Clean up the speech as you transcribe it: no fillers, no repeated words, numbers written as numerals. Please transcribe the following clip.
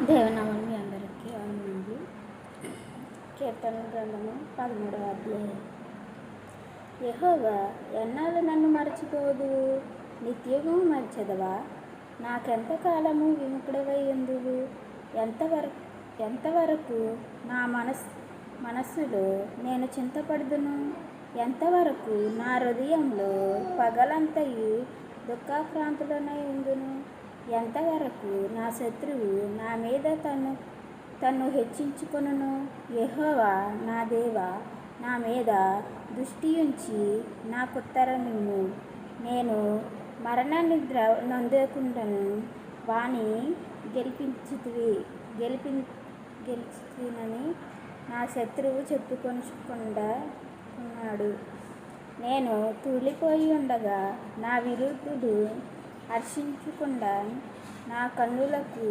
దేవనామం మీ అందరికీ వందనాలు. కీర్తనల గ్రంథము 13వ అధ్యాయం. యెహోవా ఎన్నాళ్ళు నన్ను మరచిపోదు, నిత్యము మరచెదవా? నాకెంతకాలము విముఖుడవై ఉందువు? ఎంతవరకు నా మనస్సులో నేను చింతపడుదును? ఎంతవరకు నా హృదయంలో పగలంతయు దుఃఖాక్రాంతులనై ఉందును? ఎంతవరకు నా శత్రువు నా మీద తన్ను హెచ్చించుకొనును? యెహోవా నా దేవా, నా మీద దృష్టియుంచి నాకుత్తరమిమ్ము. నేను మరణనిద్ర నొందకుండాను వాని గెలిచితినని నా శత్రువు చెప్పుకొనుచున్నాడు. నేను తూలిపోయి ఉండగా నా విరుద్ధుడు హర్షించకుండా నా కన్నులకు